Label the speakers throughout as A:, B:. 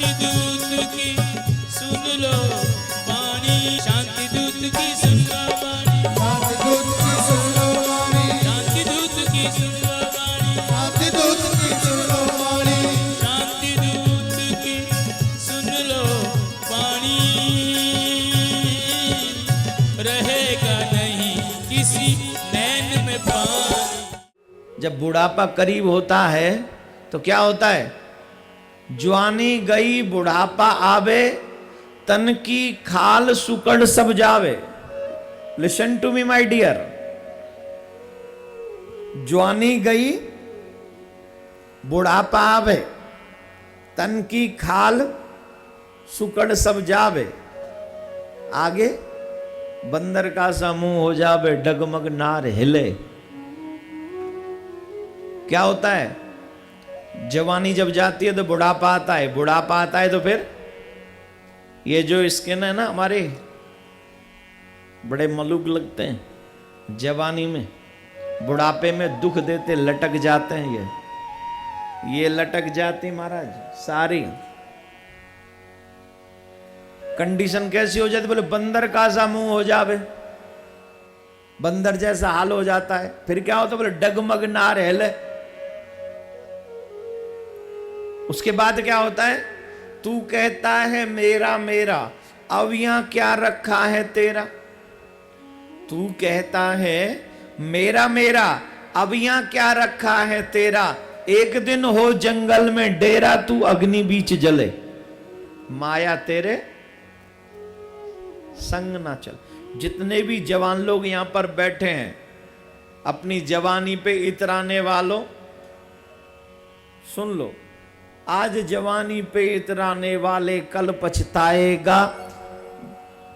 A: शांति दूत की सुन लो वाणी, शांति दूत की सुन लो वाणी,
B: शांति दूत की सुन लो वाणी,
A: शांति दूत की सुन लो वाणी,
B: शांति दूत की सुन लो वाणी,
A: शांति दूत की सुन लो वाणी। रहेगा नहीं किसी नैन में पानी।
C: जब बुढ़ापा करीब होता है तो क्या होता है? जवानी गई बुढ़ापा आवे, तन की खाल सुकड़ सब जावे। Listen to me my dear, जवानी गई बुढ़ापा आवे, तन की खाल सुकड़ सब जावे। आगे बंदर का सा मुंह हो जावे, डगमग नार हिले। क्या होता है? जवानी जब जाती है तो बुढ़ापा आता है, बुढ़ापा आता है तो फिर ये जो स्किन है ना हमारे, बड़े मलूक लगते हैं जवानी में, बुढ़ापे में दुख देते लटक जाते हैं। ये लटक जाती महाराज सारी। कंडीशन कैसी हो जाती? बोले बंदर का सा मुंह हो जावे, बंदर जैसा हाल हो जाता है। फिर क्या होता है? बोले डगमग नार हिले। उसके बाद क्या होता है? तू कहता है मेरा मेरा, अब यहां क्या रखा है तेरा। तू कहता है मेरा मेरा, अब यहां क्या रखा है तेरा। एक दिन हो जंगल में डेरा, तू अग्नि बीच जले। माया तेरे संग ना चल। जितने भी जवान लोग यहां पर बैठे हैं, अपनी जवानी पे इतराने वालों, सुन लो, आज जवानी पे इतराने वाले कल पछताएगा।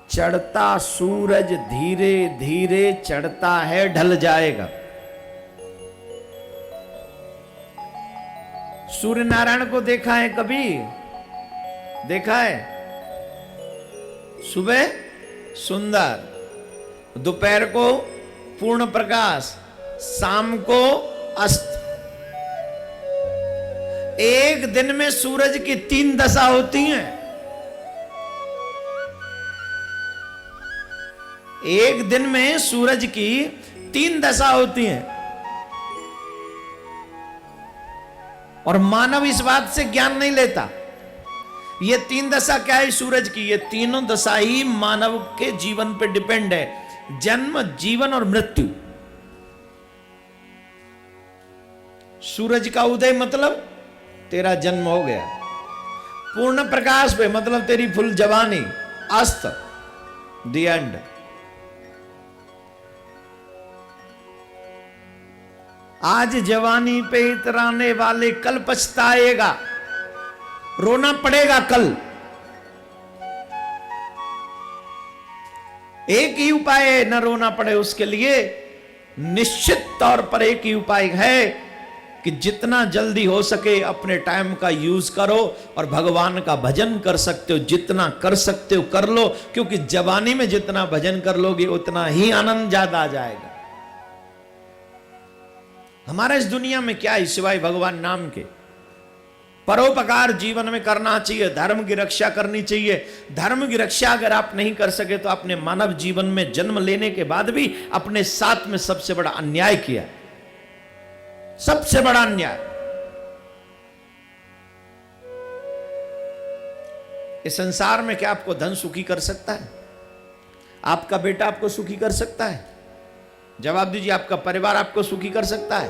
C: चढ़ता सूरज धीरे धीरे चढ़ता है, ढल जाएगा। सूर्य नारायण को देखा है कभी? देखा है? सुबह सुंदर, दोपहर को पूर्ण प्रकाश, शाम को अस्त। एक दिन में सूरज की 3 दशा होती हैं। एक दिन में सूरज की 3 दशा होती हैं, और मानव इस बात से ज्ञान नहीं लेता। ये 3 दशा क्या है सूरज की? ये तीनों दशा ही मानव के जीवन पे डिपेंड है, जन्म, जीवन और मृत्यु। सूरज का उदय मतलब तेरा जन्म हो गया, पूर्ण प्रकाश पे मतलब तेरी फुल जवानी, अस्त द एंड। आज जवानी पे इतराने वाले कल पछताएगा, रोना पड़ेगा कल। एक ही उपाय है न रोना पड़े उसके लिए। निश्चित तौर पर एक ही उपाय है कि जितना जल्दी हो सके अपने टाइम का यूज करो और भगवान का भजन कर सकते हो, जितना कर सकते हो कर लो, क्योंकि जवानी में जितना भजन कर लोगे उतना ही आनंद ज्यादा आ जाएगा। हमारा इस दुनिया में क्या है सिवाय भगवान नाम के? परोपकार जीवन में करना चाहिए, धर्म की रक्षा करनी चाहिए। धर्म की रक्षा अगर आप नहीं कर सके तो आपने मानव जीवन में जन्म लेने के बाद भी अपने साथ में सबसे बड़ा अन्याय किया, सबसे बड़ा अन्याय। इस संसार में क्या आपको धन सुखी कर सकता है? आपका बेटा आपको सुखी कर सकता है? जवाब दीजिए। आपका परिवार आपको सुखी कर सकता है?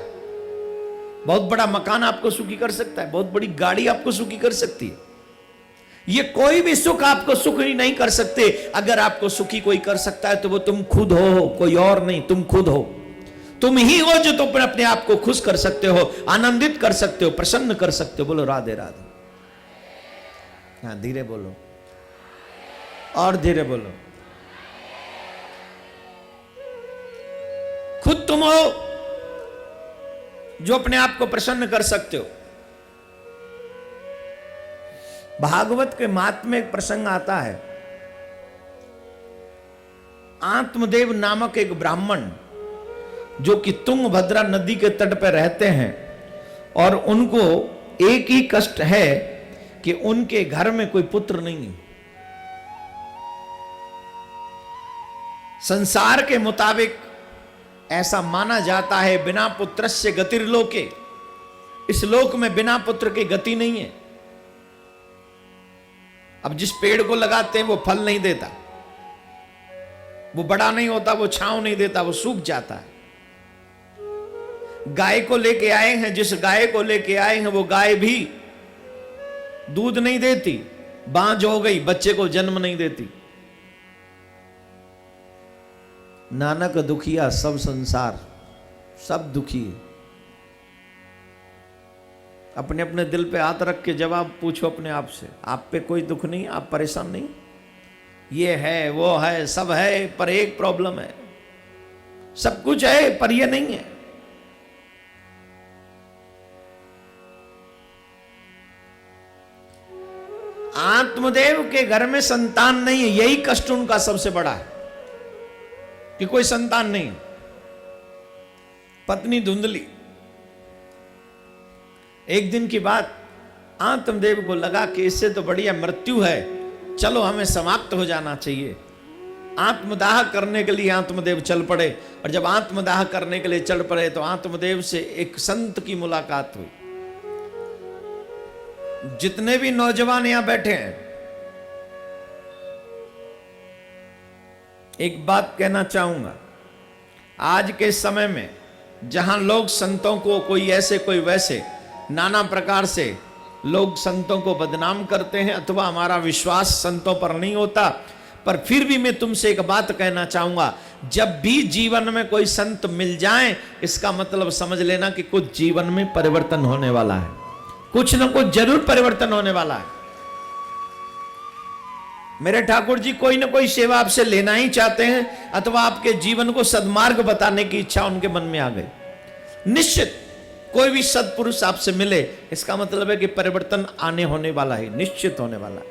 C: बहुत बड़ा मकान आपको सुखी कर सकता है? बहुत बड़ी गाड़ी आपको सुखी कर सकती है? ये कोई भी सुख आपको सुखी नहीं कर सकते। अगर आपको सुखी कोई कर सकता है तो वो तुम खुद हो, कोई और नहीं, तुम खुद हो। तुम ही हो जो तुम अपने आप को खुश कर सकते हो, आनंदित कर सकते हो, प्रसन्न कर सकते हो। बोलो राधे राधे। हाँ, धीरे बोलो और धीरे बोलो। खुद तुम हो जो अपने आप को प्रसन्न कर सकते हो। भागवत के महात्म्य में एक प्रसंग आता है। आत्मदेव नामक एक ब्राह्मण जो कि तुंगभद्रा नदी के तट पर रहते हैं, और उनको एक ही कष्ट है कि उनके घर में कोई पुत्र नहीं है। संसार के मुताबिक ऐसा माना जाता है, बिना पुत्रस्य गतिर्लोके, इस लोक में बिना पुत्र के गति नहीं है। अब जिस पेड़ को लगाते हैं वो फल नहीं देता, वो बड़ा नहीं होता, वो छांव नहीं देता, वो सूख जाता है। गाय को लेके आए हैं, जिस गाय को लेके आए हैं वो गाय भी दूध नहीं देती, बांझ हो गई, बच्चे को जन्म नहीं देती। नानक दुखिया सब संसार, सब दुखी है। अपने अपने दिल पे हाथ रख के जवाब पूछो अपने आप से, आप पे कोई दुख नहीं, आप परेशान नहीं? ये है वो है सब है, पर एक प्रॉब्लम है, सब कुछ है पर ये नहीं है। आत्मदेव के घर में संतान नहीं है, यही कष्ट उनका सबसे बड़ा है कि कोई संतान नहीं। पत्नी धुंधली। एक दिन की बात, आत्मदेव को लगा कि इससे तो बढ़िया मृत्यु है, चलो हमें समाप्त हो जाना चाहिए। आत्मदाह करने के लिए आत्मदेव चल पड़े, और जब आत्मदाह करने के लिए चल पड़े तो आत्मदेव से एक संत की मुलाकात हुई। जितने भी नौजवान यहां बैठे हैं, एक बात कहना चाहूंगा, आज के समय में जहां लोग संतों को कोई ऐसे कोई वैसे नाना प्रकार से लोग संतों को बदनाम करते हैं, अथवा हमारा विश्वास संतों पर नहीं होता, पर फिर भी मैं तुमसे एक बात कहना चाहूंगा, जब भी जीवन में कोई संत मिल जाए, इसका मतलब समझ लेना कि कुछ जीवन में परिवर्तन होने वाला है, कुछ ना कुछ जरूर परिवर्तन होने वाला है। मेरे ठाकुर जी कोई ना कोई सेवा आपसे लेना ही चाहते हैं, अथवा आपके जीवन को सद्मार्ग बताने की इच्छा उनके मन में आ गई। निश्चित कोई भी सत्पुरुष आपसे मिले, इसका मतलब है कि परिवर्तन आने होने वाला है, निश्चित होने वाला है।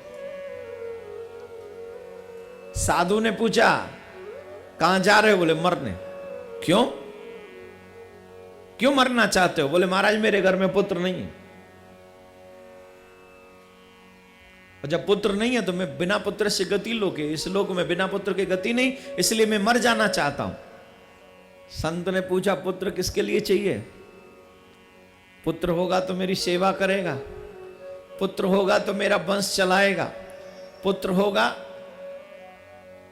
C: साधु ने पूछा, कहां जा रहे हो? बोले मरने। क्यों क्यों मरना चाहते हो? बोले महाराज मेरे घर में पुत्र नहीं है, और जब पुत्र नहीं है तो मैं बिना पुत्र से गति लोके, इस लोक में बिना पुत्र के गति नहीं, इसलिए मैं मर जाना चाहता हूं। संत ने पूछा, पुत्र किसके लिए चाहिए? पुत्र होगा तो मेरी सेवा करेगा, पुत्र होगा तो मेरा वंश चलाएगा, पुत्र होगा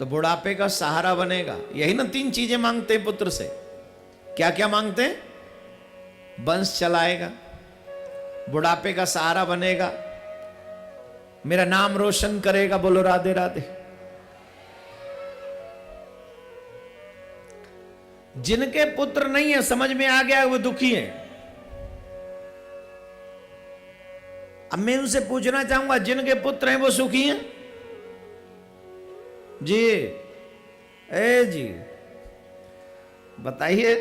C: तो बुढ़ापे का सहारा बनेगा। यही ना तीन चीजें मांगते हैं पुत्र से। क्या क्या मांगते हैं? वंश चलाएगा, बुढ़ापे का सहारा बनेगा, मेरा नाम रोशन करेगा। बोलो राधे राधे। जिनके पुत्र नहीं है, समझ में आ गया, वो दुखी है। अब मैं उनसे पूछना चाहूंगा, जिनके पुत्र हैं वो सुखी हैं? जी ए जी बताइए,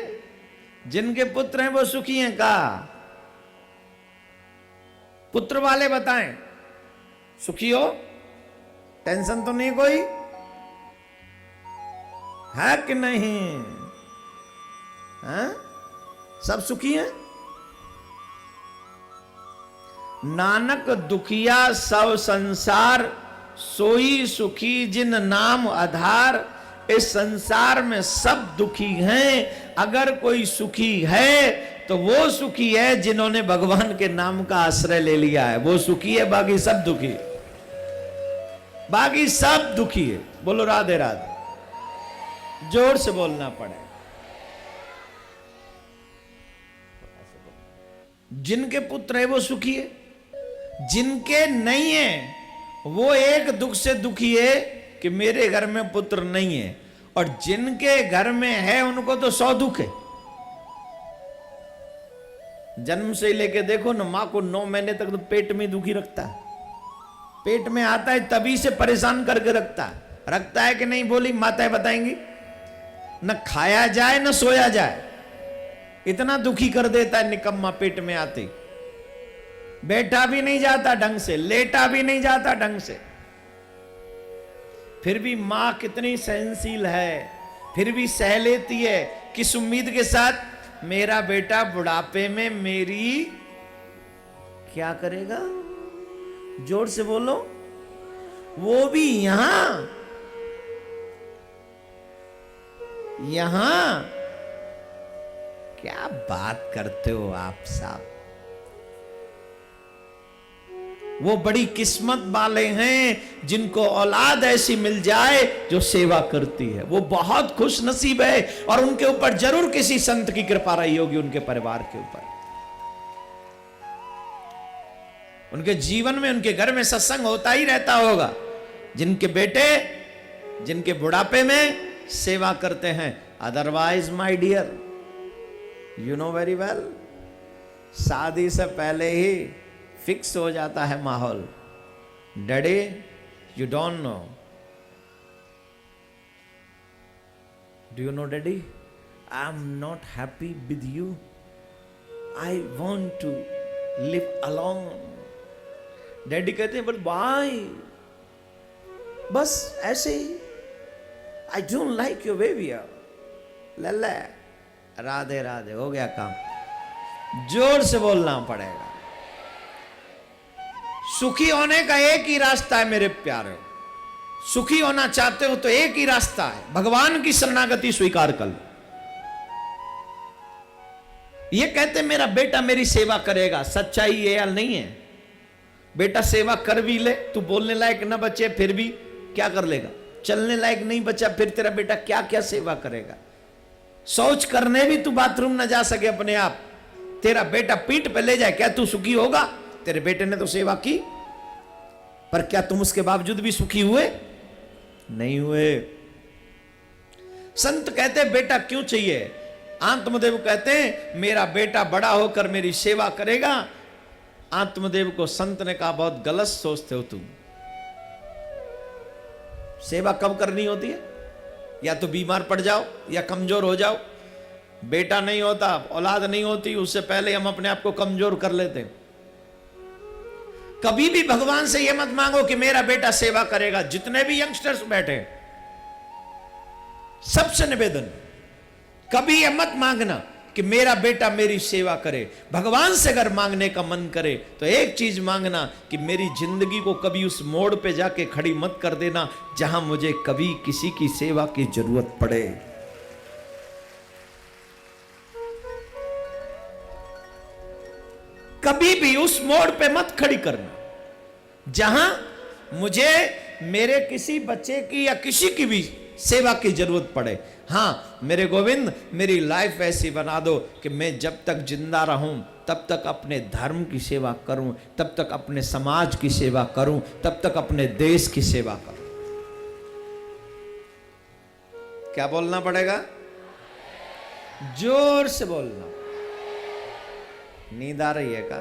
C: जिनके पुत्र हैं वो सुखी हैं? का पुत्र वाले बताएं, सुखी हो? टेंशन तो नहीं कोई है कि नहीं? हैं? सब सुखी हैं? नानक दुखिया सब संसार, सोई सुखी जिन नाम आधार। इस संसार में सब दुखी हैं, अगर कोई सुखी है तो वो सुखी है जिन्होंने भगवान के नाम का आश्रय ले लिया है, वो सुखी है, बाकी सब दुखी है, बाकी सब दुखी है। बोलो राधे राधे, जोर से बोलना पड़े। जिनके पुत्र है वो सुखी है, जिनके नहीं है वो एक दुख से दुखी है कि मेरे घर में पुत्र नहीं है, और जिनके घर में है उनको तो 100 दुख है। जन्म से लेके देखो ना, मां को 9 महीने तक तो पेट में दुखी रखता है, पेट में आता है तभी से परेशान करके रखता है कि नहीं? बोली माताएं बताएंगी, न खाया जाए न सोया जाए, इतना दुखी कर देता है निकम्मा। पेट में आते बैठा भी नहीं जाता ढंग से, लेटा भी नहीं जाता ढंग से, फिर भी मां कितनी सहनशील है, फिर भी सह लेती है। किस उम्मीद के साथ? मेरा बेटा बुढ़ापे में मेरी क्या करेगा? जोर से बोलो, वो भी यहां यहां। क्या बात करते हो आप साहब। वो बड़ी किस्मत वाले हैं जिनको औलाद ऐसी मिल जाए जो सेवा करती है। वो बहुत खुश नसीब है और उनके ऊपर जरूर किसी संत की कृपा रही होगी, उनके परिवार के ऊपर। उनके जीवन में, उनके घर में सत्संग होता ही रहता होगा, जिनके बेटे जिनके बुढ़ापे में सेवा करते हैं। Otherwise my dear, you know very well, शादी से पहले ही फिक्स हो जाता है माहौल। Daddy you don't know, do you know daddy, I am not happy with you, I want to live alone. Daddy कहते हैं बट वाई, बस ऐसे ही, I don't like your behaviour. लल्ला राधे राधे, हो गया काम। जोर से बोलना पड़ेगा। सुखी होने का एक ही रास्ता है मेरे प्यारे। सुखी होना चाहते हो तो एक ही रास्ता है, भगवान की शरणागति स्वीकार कर लो। ये कहते मेरा बेटा मेरी सेवा करेगा, सच्चाई ये हाल नहीं है। बेटा सेवा कर भी ले, तू बोलने लायक ना बचे फिर भी क्या कर लेगा, चलने लायक नहीं बचा फिर तेरा बेटा क्या क्या सेवा करेगा। शौच करने भी तू बाथरूम ना जा सके अपने आप, तेरा बेटा पीठ पे ले जाए, क्या तू सुखी होगा? तेरे बेटे ने तो सेवा की, पर क्या तुम उसके बावजूद भी सुखी हुए? नहीं हुए। संत कहते बेटा क्यों चाहिए? आत्मदेव कहते हैं मेरा बेटा बड़ा होकर मेरी सेवा करेगा। आत्मदेव को संत ने कहा बहुत गलत सोचते हो तुम। सेवा कब करनी होती है? या तो बीमार पड़ जाओ या कमजोर हो जाओ। बेटा नहीं होता, औलाद नहीं होती, उससे पहले हम अपने आप को कमजोर कर लेते हैं। कभी भी भगवान से यह मत मांगो कि मेरा बेटा सेवा करेगा। जितने भी यंगस्टर्स बैठे, सबसे निवेदन, कभी यह मत मांगना कि मेरा बेटा मेरी सेवा करे। भगवान से अगर मांगने का मन करे तो एक चीज मांगना कि मेरी जिंदगी को कभी उस मोड़ पे जाके खड़ी मत कर देना जहां मुझे कभी किसी की सेवा की जरूरत पड़े। कभी भी उस मोड़ पे मत खड़ी करना जहां मुझे मेरे किसी बच्चे की या किसी की भी सेवा की जरूरत पड़े। हां मेरे गोविंद, मेरी लाइफ ऐसी बना दो कि मैं जब तक जिंदा रहूं तब तक अपने धर्म की सेवा करूं, तब तक अपने समाज की सेवा करूं, तब तक अपने देश की सेवा करूं। क्या बोलना पड़ेगा? जोर से बोलना। नींद आ रही है का?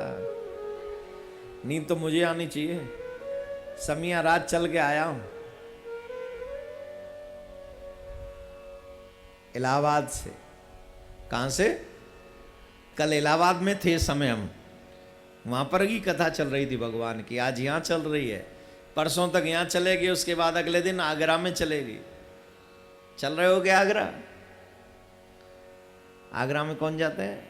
C: नींद तो मुझे आनी चाहिए। समिया रात चल के आया हूं इलाहाबाद से। कहां से? कल इलाहाबाद में थे समय हम, वहां पर की कथा चल रही थी भगवान की। आज यहां चल रही है, परसों तक यहां चलेगी, उसके बाद अगले दिन आगरा में चलेगी। चल रहे हो क्या आगरा? आगरा में कौन जाते हैं?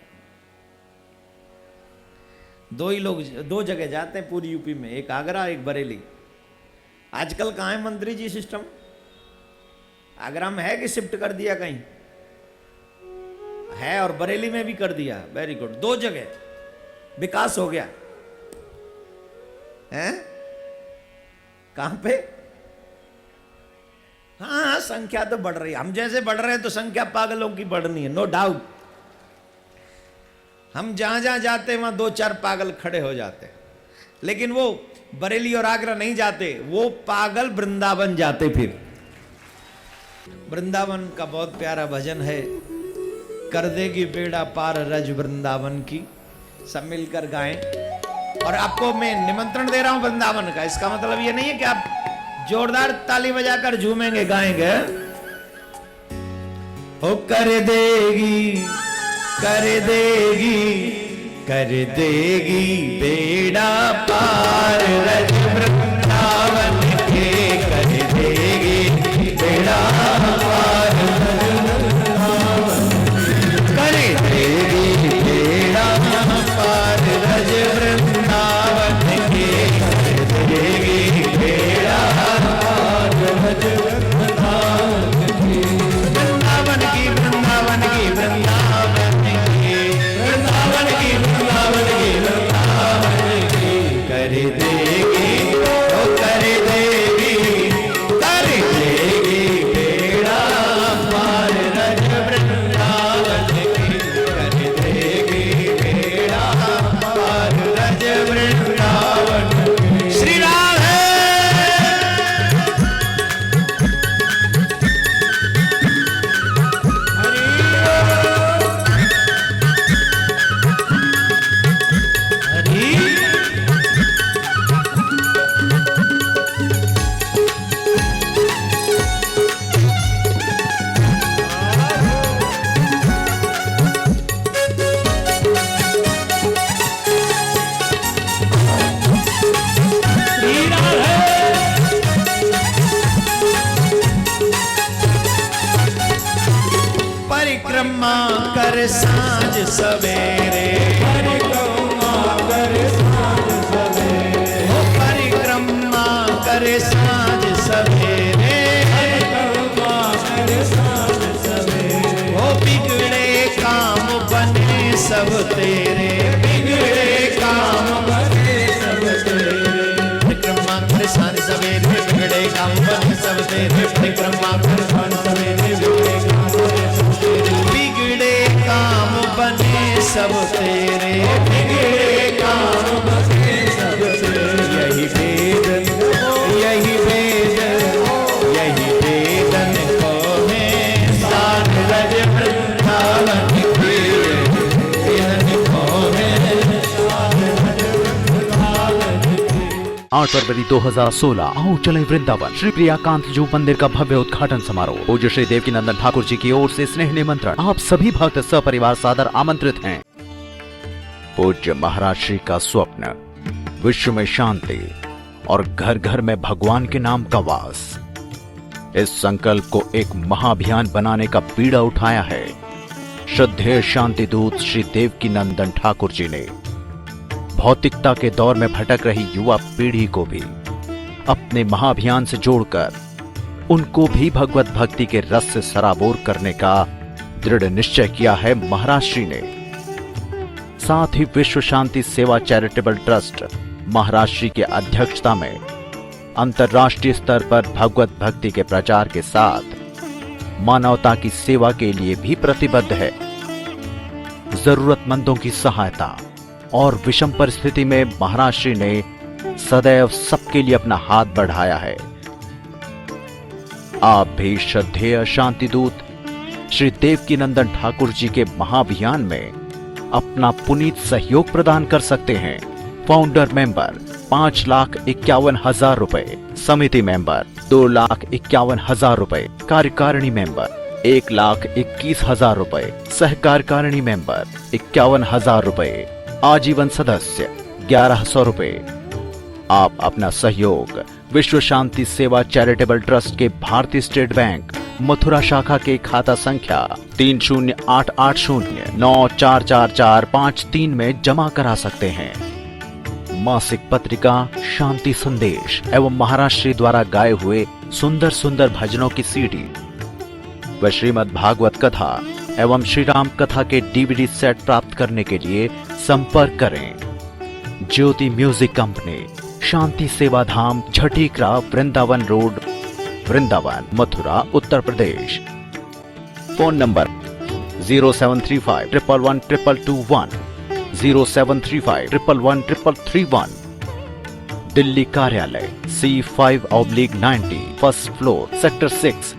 C: दो ही लोग, दो जगह जाते हैं पूरी यूपी में, एक आगरा एक बरेली। आजकल कहाँ है मंत्री जी सिस्टम? आगरा में है कि शिफ्ट कर दिया कहीं? है, और बरेली में भी कर दिया। वेरी गुड, दो जगह विकास हो गया है। कहां पे? हाँ संख्या तो बढ़ रही है। हम जैसे बढ़ रहे हैं तो संख्या पागलों की बढ़नी है, नो डाउट। हम जहां जहां जाते हैं वहां दो चार पागल खड़े हो जाते हैं, लेकिन वो बरेली और आगरा नहीं जाते, वो पागल वृंदावन जाते। फिर वृंदावन का बहुत प्यारा भजन है, कर देगी बेड़ा पार रज वृंदावन की। सब मिलकर गाएं। और आपको मैं निमंत्रण दे रहा हूं वृंदावन का। इसका मतलब ये नहीं है कि आप जोरदार ताली बजाकर झूमेंगे गाएंगे। ओ कर देगी, कर देगी, कर देगी बेड़ा पार रज वृंदावन के, कर देगी बेड़ा पार, कर देगी बेड़ा पार रज वृंदावन के, कर कर सांझ सवेरे,
B: परिक्रमा करे सांझ सवेरे,
C: ओ परिक्रमा करे सांझ सवेरे,
B: परिक्रमा करे सांझ सवेरे,
C: ओ बिगड़े काम बने सब तेरे, बिगड़े काम
B: बने सब तेरे,
C: परिक्रमा करे सांझ सवेरे, बिगड़े काम बने सब तेरे, परिक्रमा करे
B: सांझ सवेरे बिगड़े काम बने सब तेरे,
C: बिगड़े काम बने सब तेरे,
B: बिगड़े काम बने सब तेरे,
C: यही वेद, यही वेद, यही वेदन को है साध रज वृंदावन की, वेदन को है
D: 8 फरवरी 2016 आओ चले वृंदावन। श्री प्रियाकांत जू मंदिर का भव्य उद्घाटन समारोह। पूज्य श्री देवकीनंदन ठाकुर जी की ओर से स्नेह निमंत्रण। आप सभी भक्त सपरिवार सादर आमंत्रित हैं। पूज्य महाराज श्री का स्वप्न, विश्व में शांति और घर घर में भगवान के नाम का वास। इस संकल्प को एक महाअभियान बनाने का बीड़ा उठाया है श्रद्धेय शांति दूत श्री देवकीनंदन ठाकुर जी ने। भौतिकता के दौर में भटक रही युवा पीढ़ी को भी अपने महाअभियान से जोड़कर उनको भी भगवत भक्ति के रस से सराबोर करने का दृढ़ निश्चय किया है महाराज श्री ने। साथ ही विश्व शांति सेवा चैरिटेबल ट्रस्ट महाराज श्री की अध्यक्षता में अंतर्राष्ट्रीय स्तर पर भगवत भक्ति के प्रचार के साथ मानवता की सेवा के लिए भी प्रतिबद्ध है। जरूरतमंदों की सहायता और विषम परिस्थिति में महाराज श्री ने सदैव सबके लिए अपना हाथ बढ़ाया है। आप भी श्रद्धेय शांति दूत श्री देवकीनंदन ठाकुर जी के महाअभियान में अपना पुनीत सहयोग प्रदान कर सकते हैं। फाउंडर मेंबर 5,51,000 रुपए, समिति मेंबर 2,51,000 रुपए, कार्यकारिणी मेंबर 1,21,000 रुपए, सहकार्यकारिणी मेंबर 51,000 रुपए, आजीवन सदस्य 1,100 रुपए। आप अपना सहयोग विश्व शांति सेवा चैरिटेबल ट्रस्ट के भारतीय स्टेट बैंक मथुरा शाखा के खाता संख्या 3088094445 में जमा करा सकते हैं। मासिक पत्रिका शांति संदेश एवं महाराज श्री द्वारा गाए हुए सुंदर सुंदर भजनों की सीडी व श्रीमद् भागवत कथा एवं श्री राम कथा के डीवीडी सेट प्राप्त करने के लिए संपर्क करें। ज्योति music company, Shanti Seva Dham, Chhatikara, Vrindavan road, Vrindavan, Mathura, Uttar Pradesh. Phone number 0735111221, 0735111331। Delhi कार्यालय C5/90, first floor, sector 6,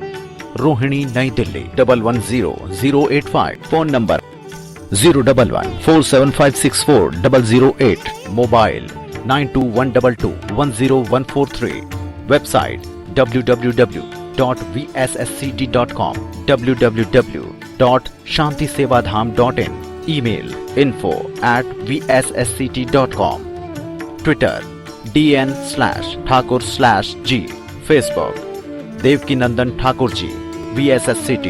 D: Rohini, Nai Delhi 110085। Phone number 01147564008। Mobile 9212210143। Website www.vssct.com, www.shantisevadham.in। Email info@vssct.com। Twitter DN/Thakur/G। Facebook Devkinandan Thakur ji VSSCT।